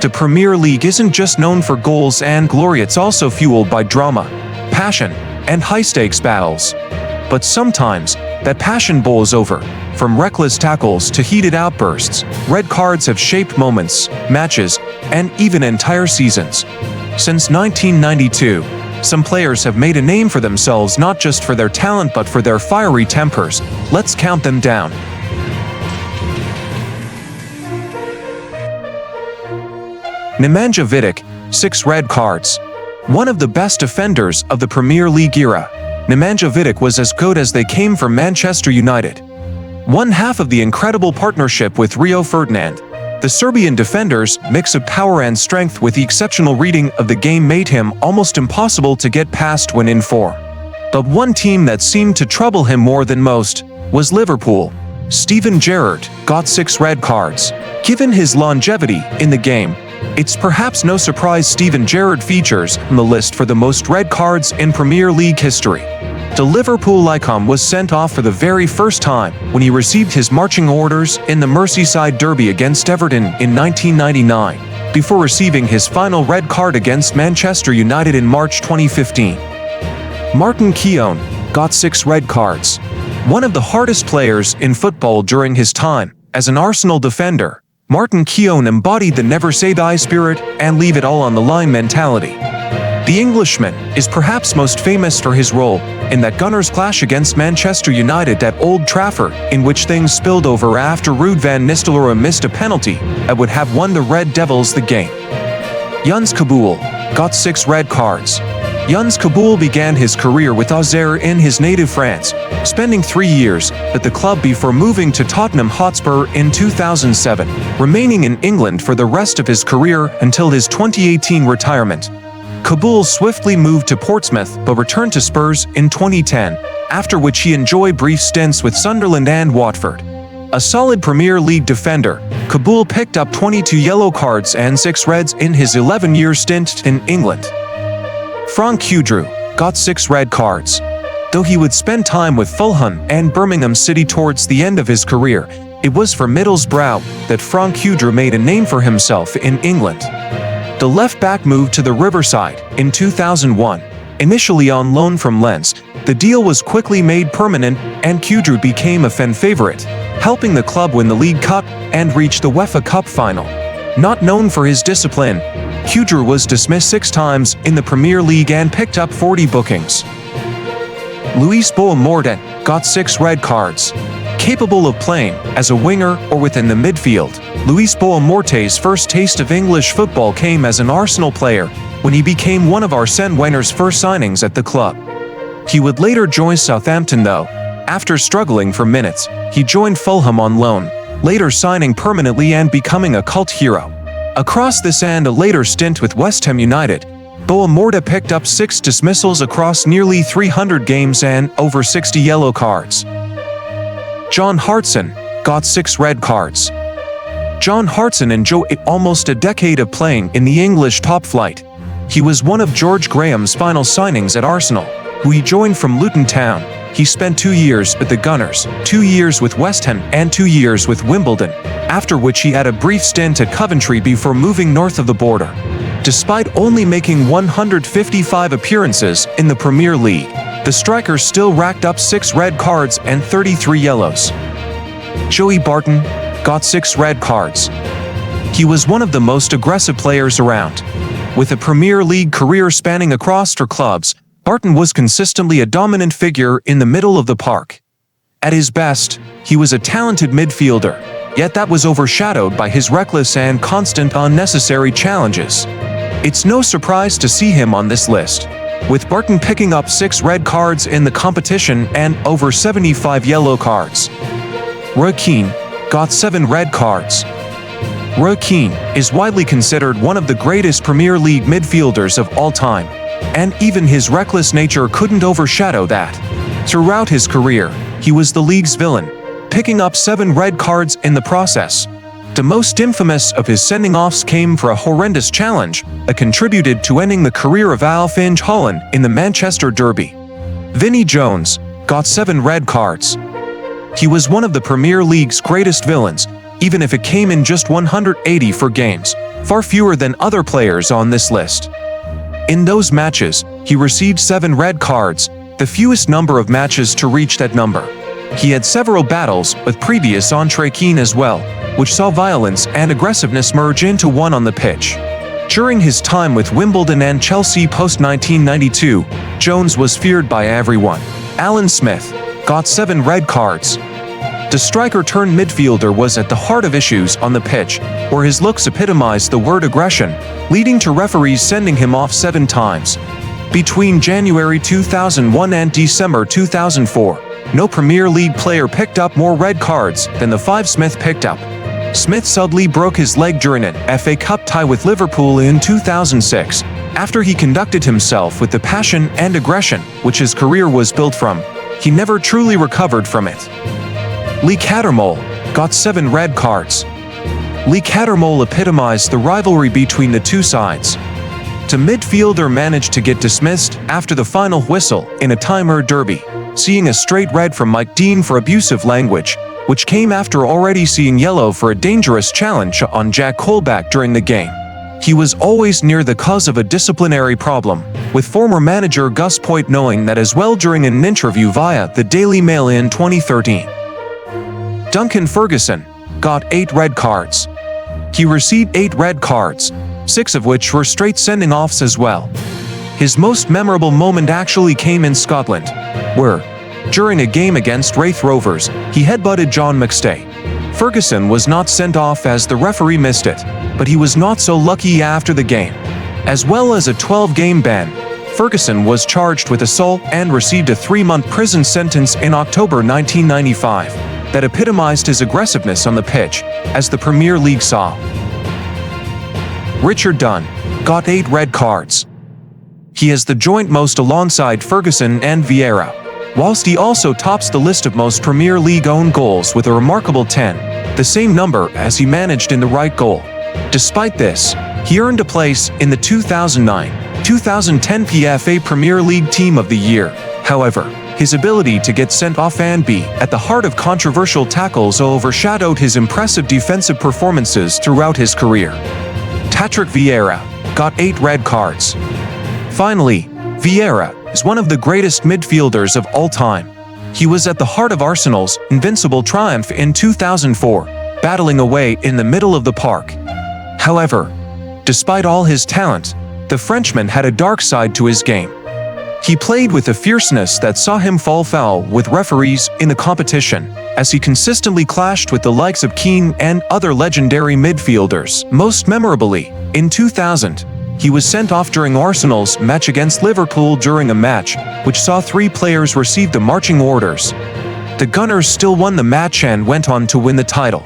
The Premier League isn't just known for goals and glory, it's also fueled by drama, passion, and high-stakes battles. But sometimes, that passion boils over. From reckless tackles to heated outbursts, red cards have shaped moments, matches, and even entire seasons. Since 1992, some players have made a name for themselves not just for their talent but for their fiery tempers. Let's count them down. Nemanja Vidic, 6 red cards. One of the best defenders of the Premier League era, Nemanja Vidic was as good as they came from Manchester United. One half of the incredible partnership with Rio Ferdinand, the Serbian defender's mix of power and strength with the exceptional reading of the game made him almost impossible to get past when in form. But one team that seemed to trouble him more than most was Liverpool. Steven Gerrard got 6 red cards. Given his longevity in the game, it's perhaps no surprise Steven Gerrard features on the list for the most red cards in Premier League history. The Liverpool icon was sent off for the very first time when he received his marching orders in the Merseyside derby against Everton in 1999, before receiving his final red card against Manchester United in March 2015. Martin Keown got 6 red cards. One of the hardest players in football during his time as an Arsenal defender, Martin Keown embodied the never-say-die spirit and leave-it-all-on-the-line mentality. The Englishman is perhaps most famous for his role in that Gunners clash against Manchester United at Old Trafford, in which things spilled over after Ruud van Nistelrooy missed a penalty that would have won the Red Devils the game. Younes Kaboul got 6 red cards. Younes Kaboul began his career with Auxerre in his native France, spending 3 years at the club before moving to Tottenham Hotspur in 2007, remaining in England for the rest of his career until his 2018 retirement. Kaboul swiftly moved to Portsmouth but returned to Spurs in 2010, after which he enjoyed brief stints with Sunderland and Watford. A solid Premier League defender, Kaboul picked up 22 yellow cards and 6 reds in his 11-year stint in England. Fran Hurrell got 6 red cards. Though he would spend time with Fulham and Birmingham City towards the end of his career, it was for Middlesbrough that Fran Hurrell made a name for himself in England. The left-back moved to the Riverside in 2001. Initially on loan from Lens, the deal was quickly made permanent and Hurrell became a fan favorite, helping the club win the League Cup and reach the UEFA Cup final. Not known for his discipline, Hurrell was dismissed 6 times in the Premier League and picked up 40 bookings. Boa Morte got 6 red cards. Capable of playing as a winger or within the midfield, Boa Morte's first taste of English football came as an Arsenal player when he became one of Arsene Wenger's first signings at the club. He would later join Southampton though. After struggling for minutes, he joined Fulham on loan, later signing permanently and becoming a cult hero. Across this and a later stint with West Ham United, Boa Morte picked up 6 dismissals across nearly 300 games and over 60 yellow cards. John Hartson got 6 red cards. John Hartson enjoyed almost a decade of playing in the English top flight. He was one of George Graham's final signings at Arsenal, who he joined from Luton Town. He spent 2 years with the Gunners, 2 years with West Ham and 2 years with Wimbledon, after which he had a brief stint at Coventry before moving north of the border. Despite only making 155 appearances in the Premier League, the striker still racked up 6 red cards and 33 yellows. Joey Barton got 6 red cards. He was one of the most aggressive players around. With a Premier League career spanning across 4 clubs, Barton was consistently a dominant figure in the middle of the park. At his best, he was a talented midfielder, yet that was overshadowed by his reckless and constant unnecessary challenges. It's no surprise to see him on this list, with Barton picking up 6 red cards in the competition and over 75 yellow cards. Keane got 7 red cards. Keane is widely considered one of the greatest Premier League midfielders of all time, and even his reckless nature couldn't overshadow that. Throughout his career, he was the league's villain, picking up 7 red cards in the process. The most infamous of his sending-offs came for a horrendous challenge that contributed to ending the career of Alf-Inge Holland in the Manchester Derby. Vinnie Jones got 7 red cards. He was one of the Premier League's greatest villains, even if it came in just 184 games, far fewer than other players on this list. In those matches, he received 7 red cards, the fewest number of matches to reach that number. He had several battles with previous entree Keane as well, which saw violence and aggressiveness merge into one on the pitch. During his time with Wimbledon and Chelsea post-1992, Jones was feared by everyone. Alan Smith got 7 red cards. The striker-turned-midfielder was at the heart of issues on the pitch, where his looks epitomized the word aggression, leading to referees sending him off 7 times. Between January 2001 and December 2004, no Premier League player picked up more red cards than the 5 Smith picked up. Smith suddenly broke his leg during an FA Cup tie with Liverpool in 2006, after he conducted himself with the passion and aggression which his career was built from. He never truly recovered from it. Lee Cattermole got 7 red cards. Lee Cattermole epitomized the rivalry between the two sides. The midfielder managed to get dismissed after the final whistle in a timer derby, seeing a straight red from Mike Dean for abusive language, which came after already seeing yellow for a dangerous challenge on Jack Colback during the game. He was always near the cause of a disciplinary problem, with former manager Gus Poyet knowing that as well during an interview via the Daily Mail in 2013. Duncan Ferguson got 8 red cards. He received 8 red cards, 6 of which were straight sending-offs as well. His most memorable moment actually came in Scotland, where, during a game against Raith Rovers, he headbutted John McStay. Ferguson was not sent off as the referee missed it, but he was not so lucky after the game. As well as a 12-game ban, Ferguson was charged with assault and received a 3-month prison sentence in October 1995 that epitomized his aggressiveness on the pitch, as the Premier League saw. Richard Dunn got 8 red cards. He has the joint most alongside Ferguson and Vieira, whilst he also tops the list of most Premier League own goals with a remarkable 10, the same number as he managed in the right goal. Despite this, he earned a place in the 2009-2010 PFA Premier League Team of the Year. However, his ability to get sent off and be at the heart of controversial tackles overshadowed his impressive defensive performances throughout his career. Patrick Vieira got 8 red cards. Finally, Vieira is one of the greatest midfielders of all time. He was at the heart of Arsenal's invincible triumph in 2004, battling away in the middle of the park. However, despite all his talent, the Frenchman had a dark side to his game. He played with a fierceness that saw him fall foul with referees in the competition, as he consistently clashed with the likes of Keane and other legendary midfielders. Most memorably, in 2000, he was sent off during Arsenal's match against Liverpool during a match which saw 3 players receive the marching orders. The Gunners still won the match and went on to win the title.